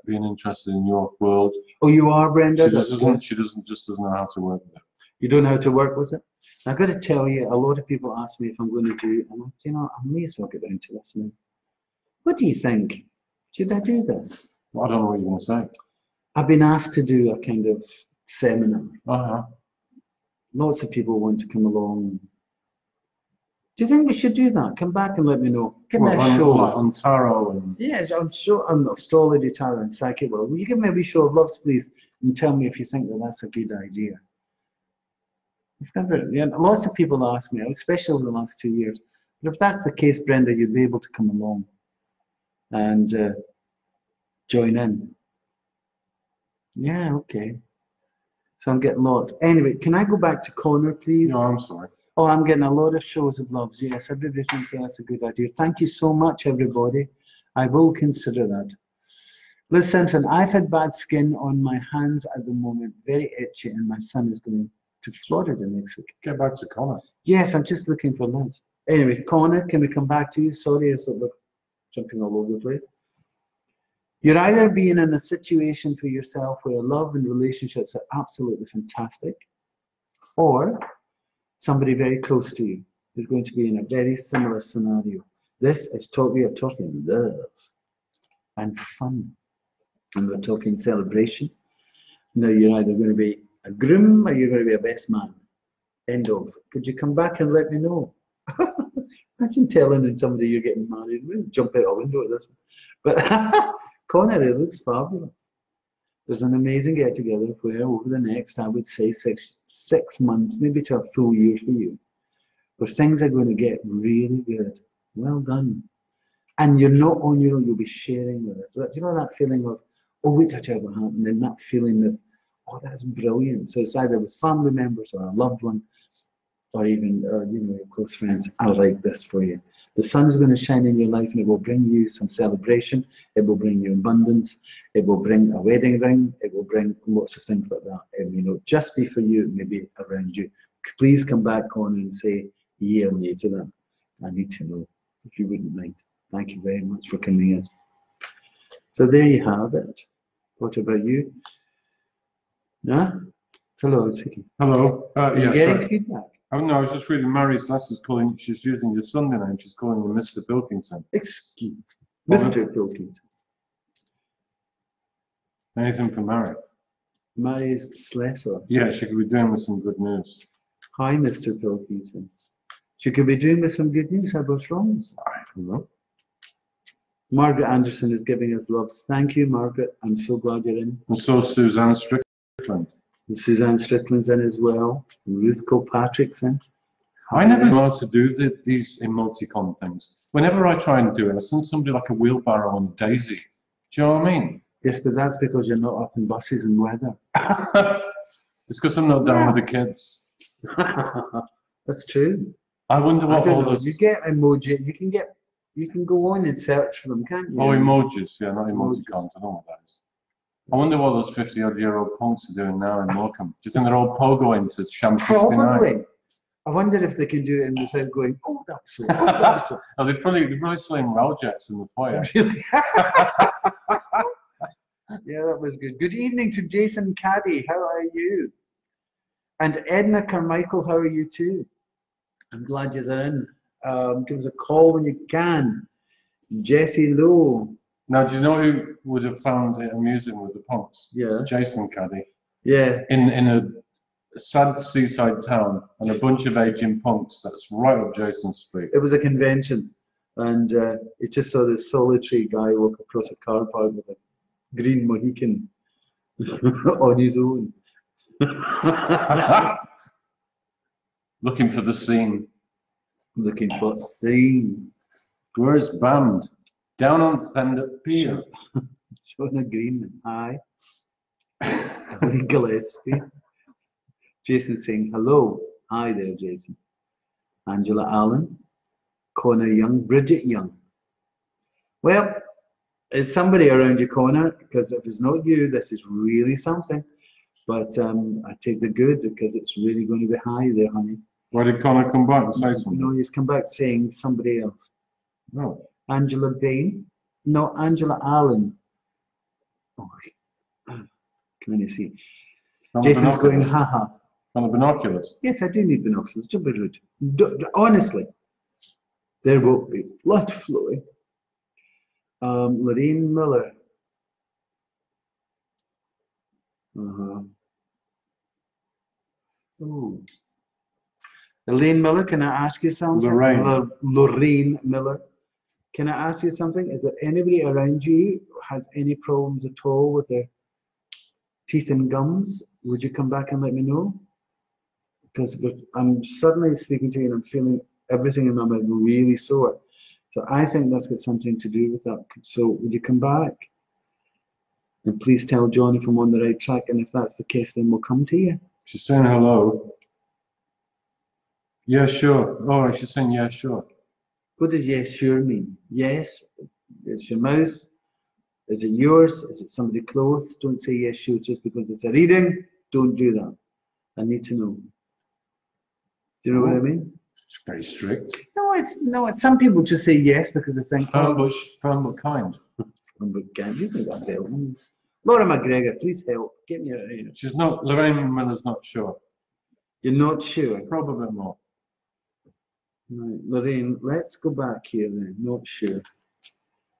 being interested in your world. Oh, you are, Brenda. She doesn't know how to work with it. You don't know how to work with it. I've got to tell you, a lot of people ask me if I'm going to do, and you know, I may as well get down to this now. What do you think? Should I do this? Well, I don't know what you're going to say. I've been asked to do a kind of seminar. Uh-huh. Lots of people want to come along. Do you think we should do that? Come back and let me know. Give me a show. On tarot and... Yes, I'm sure on astrology, tarot and psychic world. Will you give me a wee show of loves, please, and tell me if you think that that's a good idea? Lots of people ask me, especially in the last 2 years, but if that's the case, Brenda, you'd be able to come along and join in. Yeah, okay. So I'm getting lots. Anyway, can I go back to Connor, please? No, I'm sorry. Oh, I'm getting a lot of shows of loves. Yes, everybody thinks that's a good idea. Thank you so much, everybody. I will consider that. Liz Simpson, I've had bad skin on my hands at the moment, very itchy, and my son is going to Florida next week. Get back to Connor. Yes, I'm just looking for Liz. Anyway, Connor, can we come back to you? Sorry, we're jumping all over the place. You're either being in a situation for yourself where love and relationships are absolutely fantastic, or somebody very close to you is going to be in a very similar scenario. This is we are talking love and fun, and we're talking celebration. Now you're either going to be a groom or you're going to be a best man. End of. Could you come back and let me know? Imagine telling somebody you're getting married. We'll jump out a window at this one. But Connor, it looks fabulous. There's an amazing get together where over the next, I would say, six months, maybe to a full year for you, where things are going to get really good. Well done. And you're not on your own, you'll be sharing with us. Do you know that feeling of, oh, wait to tell what happened, and that feeling of, oh, that's brilliant. So it's either with family members or a loved one. or even your close friends, I like this for you. The sun is going to shine in your life, and it will bring you some celebration. It will bring you abundance. It will bring a wedding ring. It will bring lots of things like that. And just be for you, maybe around you. Please come back on and say yeah or nay to that. I need to know, if you wouldn't mind. Thank you very much for coming in. So there you have it. What about you? Yeah? Hello, Vicky. Hello. Are you Yeah, getting sorry. feedback? Oh no, I was just reading Mary's letters calling. She's using your Sunday name. She's calling you Mr. Pilkington. Excuse me. Mr. Pilkington. Anything for Mary? Mary's Slessor. Yeah, she could be doing with some good news. Hi, Mr. Pilkington. She could be doing with some good news. What's wrong? I don't know. Margaret Anderson is giving us love. Thank you, Margaret. I'm so glad you're in. And so Suzanne Strickland. And Suzanne Strickland's in as well. And Ruth Kilpatrick's in. I never know how to do these emoticon things. Whenever I try and do it, I send somebody like a wheelbarrow and Daisy. Do you know what I mean? Yes, but that's because you're not up in buses and weather. It's because I'm not down with the kids. That's true. I wonder what all those. You get emoji. You can go on and search for them, can't you? Oh, emojis. Yeah, not Emojis. emoticons. I don't know what that is. I wonder what those 50-odd-year-old punks are doing now in Morecambe. Do you think they're all pogoing to Sham 69? Probably. I wonder if they can do it without going, oh, that's so, oh, that's so. Oh, they're probably slaying Raljets in the foyer. Yeah, that was good. Good evening to Jason Caddy. How are you? And Edna Carmichael, how are you too? I'm glad you're in. Give us a call when you can. Jesse Lowe. Now, do you know who would have found it amusing with the punks? Yeah. Jason Caddy. Yeah. In a sad seaside town and a bunch of aging punks. That's right up Jason Street. It was a convention, and it just saw this solitary guy walk across a car park with a green Mohican on his own. Looking for the scene. Looking for the scene. Where's Band? Down on Thunder Pier. Shona Greenman. Hi. Lee Gillespie. Jason saying hello. Hi there, Jason. Angela Allen. Connor Young. Bridget Young. Well, it's somebody around your corner, because if it's not you, this is really something. But I take the good, because it's really going to be high there, honey. Why did Connor come back and say something? No, he's come back saying somebody else. No. Angela Bain. No, Angela Allen. Oh, can you see? Jason's going, haha. On the binoculars? Yes, I do need binoculars. Don't be rude. Honestly, there will be blood flowing. Lorraine Miller. Oh. Elaine Miller, can I ask you something? Lorraine Miller. Can I ask you something? Is there anybody around you who has any problems at all with their teeth and gums? Would you come back and let me know? Because I'm suddenly speaking to you and I'm feeling everything in my mouth really sore. So I think that's got something to do with that. So would you come back? And please tell John if I'm on the right track. And if that's the case, then we'll come to you. She's saying hello. Yeah, sure. Oh, she's saying yeah, sure. What does yes, sure mean? Yes, it's your mouth. Is it yours? Is it somebody close? Don't say yes, sure just because it's a reading. Don't do that. I need to know. Do you know what I mean? It's very strict. No, it's some people just say yes because they think. Firm but kind. Firm but kind. You think that help? Laura McGregor, please help. Get me out of here. She's not. Lorraine Miller's not sure. You're not sure? Probably not. Right, Lorraine, let's go back here then. Not sure.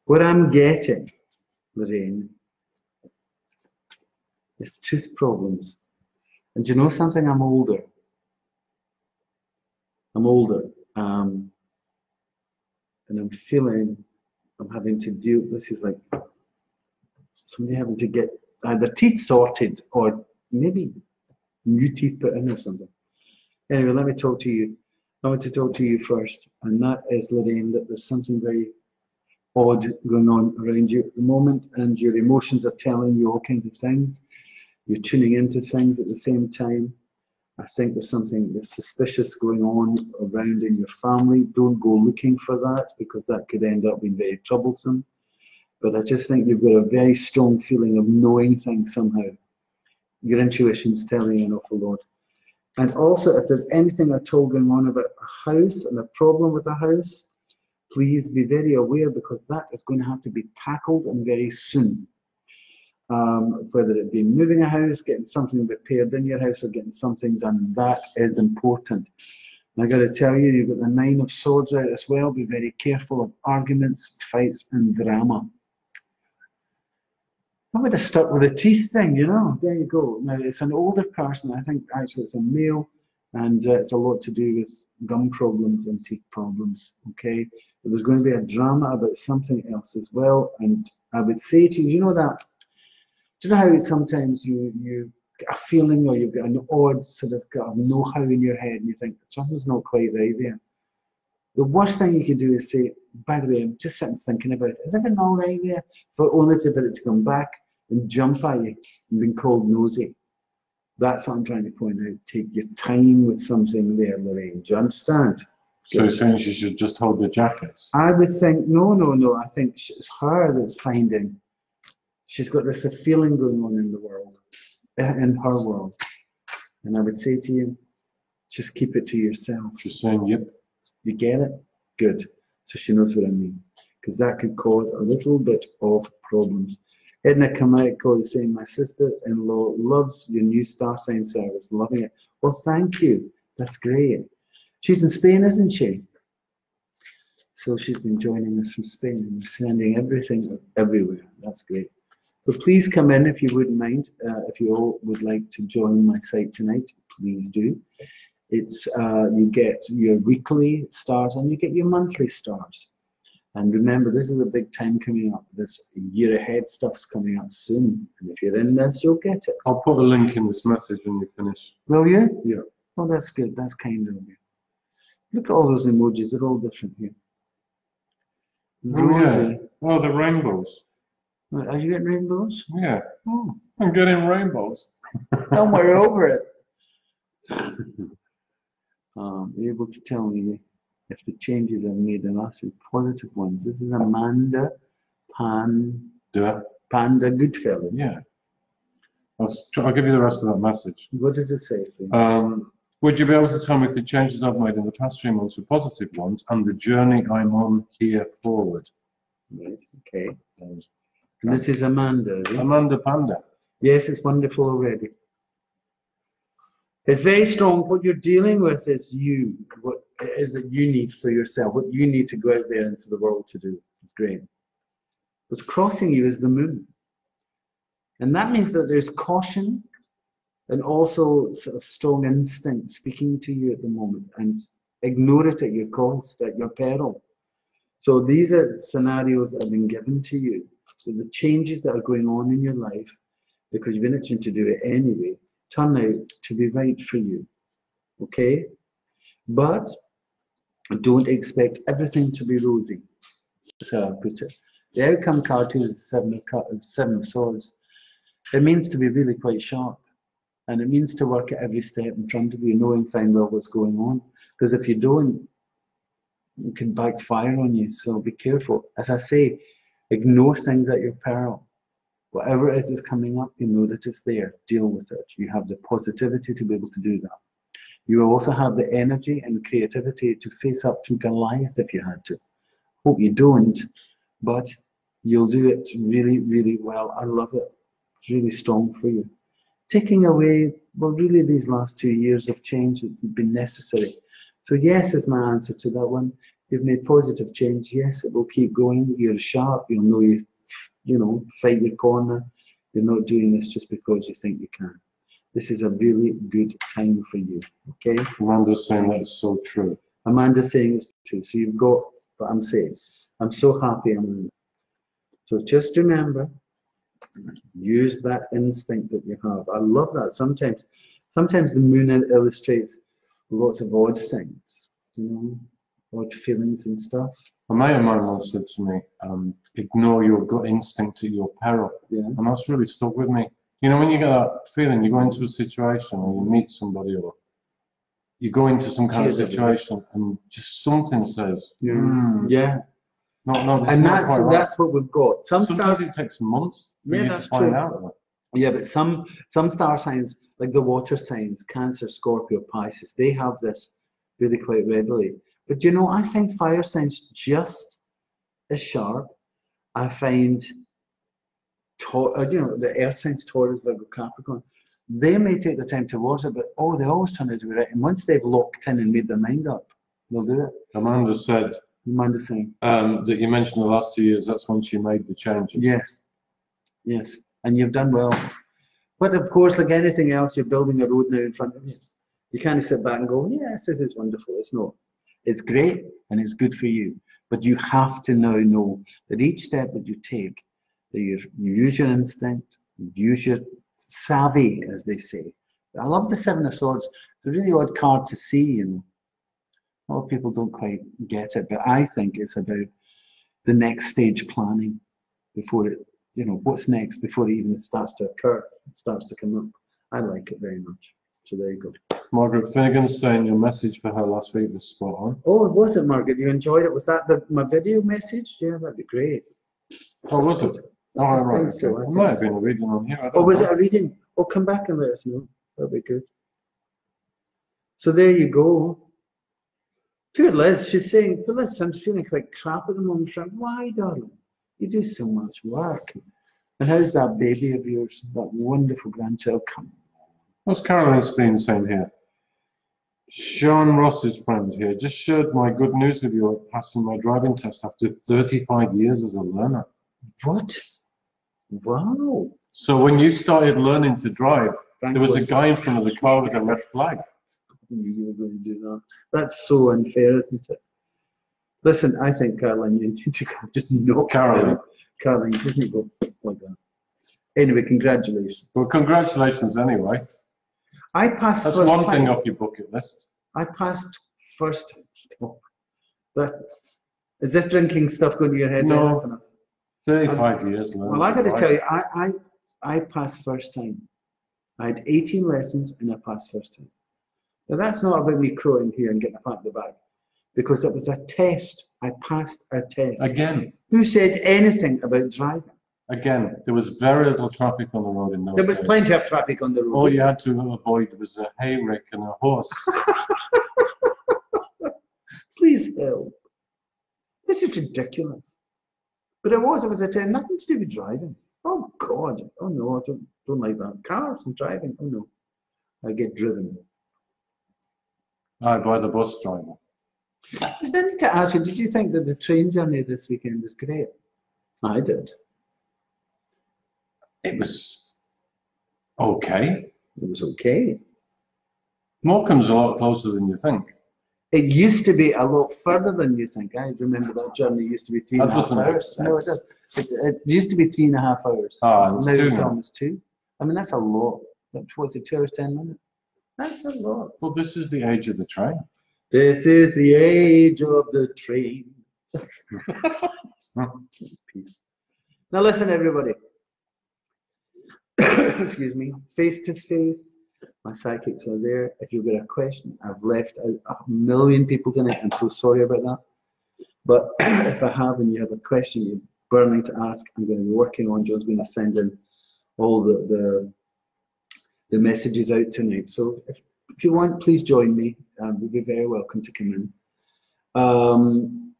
What I'm getting, Lorraine, is tooth problems. And do you know something? I'm older. And I'm feeling I'm having to deal. This is like somebody having to get either teeth sorted or maybe new teeth put in or something. Anyway, let me talk to you. I want to talk to you first, and that is, Lorraine, that there's something very odd going on around you at the moment, and your emotions are telling you all kinds of things. You're tuning into things at the same time, I think there's something that's suspicious going on around in your family. Don't go looking for that, because that could end up being very troublesome. But I just think you've got a very strong feeling of knowing things somehow. Your intuition's telling you an awful lot. And also, if there's anything at all going on about a house and a problem with a house, please be very aware, because that is going to have to be tackled and very soon. Whether it be moving a house, getting something repaired in your house, or getting something done, that is important. And I got to tell you, you've got the Nine of Swords out as well. Be very careful of arguments, fights, and drama. I would have stuck with the teeth thing, you know. There you go. Now, it's an older person. I think actually it's a male, and it's a lot to do with gum problems and teeth problems, okay? But there's going to be a drama about something else as well. And I would say to you, you know that, do you know how sometimes you get a feeling, or you've got an odd sort of know-how in your head, and you think something's not quite right there? The worst thing you could do is say, by the way, I'm just sitting thinking about it. Is everything all right there? For only to be able to come back and jump at you and being called nosy. That's what I'm trying to point out. Take your time with something there, Lorraine. Do you understand? So you're saying she should just hold the jackets? I would think, no. I think it's her that's finding. She's got this feeling going on in the world, in her world. And I would say to you, just keep it to yourself. She's saying, yep. You get it? Good. So she knows what I mean. Because that could cause a little bit of problems. Edna Kamiko is saying, my sister-in-law loves your new star sign service. Loving it. Well, thank you. That's great. She's in Spain, isn't she? So she's been joining us from Spain. We're sending everything everywhere. That's great. So please come in if you wouldn't mind. If you all would like to join my site tonight, please do. It's you get your weekly stars and you get your monthly stars. And remember, this is a big time coming up. This year ahead stuff's coming up soon. And if you're in this, you'll get it. I'll put a link in this message when you finish. Will you? Yeah. Oh, that's good. That's kind of you. Look at all those emojis. They're all different here. Oh, yeah. Oh, the rainbows. Are you getting rainbows? Yeah. Oh, I'm getting rainbows. Somewhere over it. You're able to tell me if the changes I've made in us are positive ones. This is Amanda Panda Goodfellow. Yeah. I'll give you the rest of that message. What does it say, please? Would you be able to tell me if the changes I've made in the past 3 months were positive ones and the journey I'm on here forward? Right, okay. And this is Amanda. Right? Amanda Panda. Yes, it's wonderful already. It's very strong. What you're dealing with is you. What it is that you need for yourself, what you need to go out there into the world to do. It's great. What's crossing you is the moon. And that means that there's caution and also sort of strong instinct speaking to you at the moment, and ignore it at your cost, at your peril. So these are scenarios that have been given to you. So the changes that are going on in your life, because you've been itching to do it anyway, turn out to be right for you. Okay? But don't expect everything to be rosy. So I put it. The outcome card here is the Seven of Swords. It means to be really quite sharp. And it means to work at every step in front of you, knowing fine well what's going on. Because if you don't, it can backfire on you. So be careful. As I say, ignore things at your peril. Whatever it is that's coming up, you know that it's there. Deal with it. You have the positivity to be able to do that. You also have the energy and creativity to face up to Goliath if you had to. Hope you don't, but you'll do it really, really well. I love it. It's really strong for you. Taking away, well, really these last 2 years of change that's been necessary. So yes is my answer to that one. You've made positive change. Yes, it will keep going. You're sharp. You'll know you know, fight your corner. You're not doing this just because you think you can. This is a really good time for you. Okay? Amanda's saying that's so true. Amanda's saying it's true. So you've got what I'm saying. I'm so happy, Amanda. So just remember, use that instinct that you have. I love that. Sometimes the moon illustrates lots of odd things, you know, odd feelings and stuff. A mate of mine once said to me, ignore your gut instinct at your peril. Yeah. And that's really stuck with me. You know, when you get that feeling, you go into a situation or you meet somebody or you go into some kind of Cheers, everyone. situation and just something says, Yeah. no, And not quite right. that's what we've got. Some Sometimes stars, it takes months for yeah, you to that's find true. out. Yeah, but some star signs, like the water signs, Cancer, Scorpio, Pisces, they have this really quite readily. But you know, I find fire signs just as sharp. I find, the earth signs, Taurus, Virgo, Capricorn, they may take the time to watch it, but they always turn out to be right. And once they've locked in and made their mind up, they'll do it. Amanda said saying that you mentioned the last 2 years, that's when she made the changes. Yes, and you've done well. But of course, like anything else, you're building a road now in front of you. You can't sit back and go, yes, this is wonderful. It's not. It's great and it's good for you. But you have to now know that each step that you take, that you use your instinct, use your savvy, as they say. I love the Seven of Swords. It's a really odd card to see, you know. A lot of people don't quite get it, but I think it's about the next stage planning before it, what's next before it even starts to occur, starts to come up. I like it very much. So there you go. Margaret Finnegan's saying your message for her last week was spot on. Oh, was it, Margaret? You enjoyed it? Was that my video message? Yeah, that'd be great. Oh, was it? Oh, right. Okay. So. It might have been a reading on here. Oh, was it a reading? Oh, come back and let us know. That'd be good. So there you go. Poor Liz, she's saying, Liz, I'm feeling quite crap at the moment. Why, darling? You do so much work. And how's that baby of yours, that wonderful grandchild? Come. What's Caroline Steen saying here? Sean Ross's friend here just shared my good news with you at passing my driving test after 35 years as a learner. What? Wow. So when you started learning to drive, there was a guy in front of the car with a red flag. I knew you were going to do that. That's so unfair, isn't it? Listen, I think, Caroline, you need to just knock Caroline. Caroline, you just need to go like that. Anyway, congratulations. Well, congratulations anyway. I passed That's first one time. thing off your bucket list. I passed first. Is this drinking stuff going to your head? No. 35 years. Well, I got to tell you, I passed first time. I had 18 lessons and I passed first time. Now that's not about me crowing here and getting a pat on the back, because it was a test. I passed a test. Again. Who said anything about driving? Again, there was very little traffic on the road in those days. There was plenty of traffic on the road. All you had to avoid was a hayrick and a horse. Please help. This is ridiculous. But it was a test, nothing to do with driving. Oh God, oh no, I don't like that. Cars and driving, oh no. I get driven. By the bus driver. I need to ask you, did you think that the train journey this weekend was great? I did. It was okay. It was okay. Morecambe's a lot closer than you think. It used to be a lot further than you think. I remember that journey used to be 3.5 hours. No, it does. It used to be 3.5 hours. Ah, now it's almost 2. I mean, that's a lot. What's it, 2 hours, 10 minutes? That's a lot. Well, this is the age of the train. This is the age of the train. Peace. Now listen, everybody. Excuse me. Face to face. My psychics are there. If you've got a question, I've left out 1 million people tonight. I'm so sorry about that. But if I have and you have a question you're burning to ask, I'm going to be working on. John's going to send in all the messages out tonight. So if you want, please join me. You'll be very welcome to come in.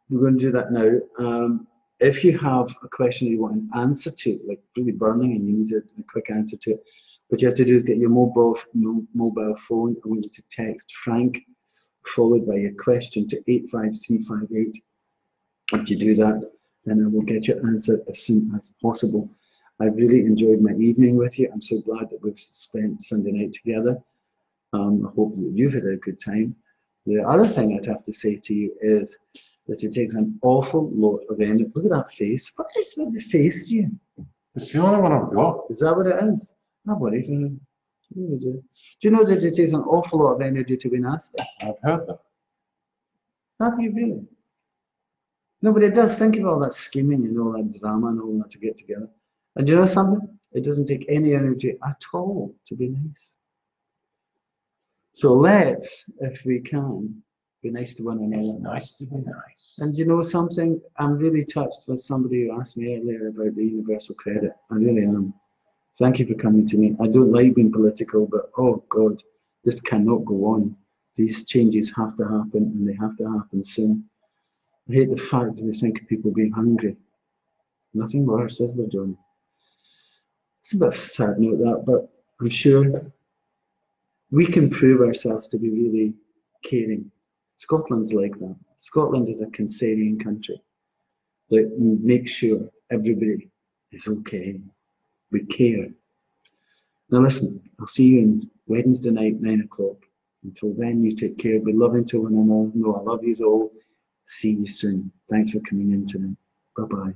We're going to do that now. If you have a question you want an answer to, like really burning and you need a quick answer to it, what you have to do is get your mobile phone. I want you to text Frank followed by your question to 85358. If you do that, then I will get your answer as soon as possible. I've really enjoyed my evening with you. I'm so glad that we've spent Sunday night together. I hope that you've had a good time. The other thing I'd have to say to you is that it takes an awful lot of energy. Look at that face. What is with the face, you? It's the only one I've got. Is that what it is? No worries. Really do. Do you know that it takes an awful lot of energy to be nasty? I've heard that. Have you really? No, but it does. Think of all that scheming and all that drama and all that to get together. And you know something? It doesn't take any energy at all to be nice. So let's, if we can, be nice to one another. It's nice to be nice. And you know something? I'm really touched with somebody who asked me earlier about the universal credit. I really am. Thank you for coming to me. I don't like being political, but oh God, this cannot go on. These changes have to happen, and they have to happen soon. I hate the fact that we think of people being hungry. Nothing worse, is there, John? It's a bit of a sad note, that, but I'm sure we can prove ourselves to be really caring. Scotland's like that. Scotland is a Cancerian country that makes sure everybody is okay. We care. Now listen, I'll see you on Wednesday night, 9 o'clock. Until then, you take care. Be loving to one another. No, I love you all. See you soon. Thanks for coming in tonight. Bye-bye.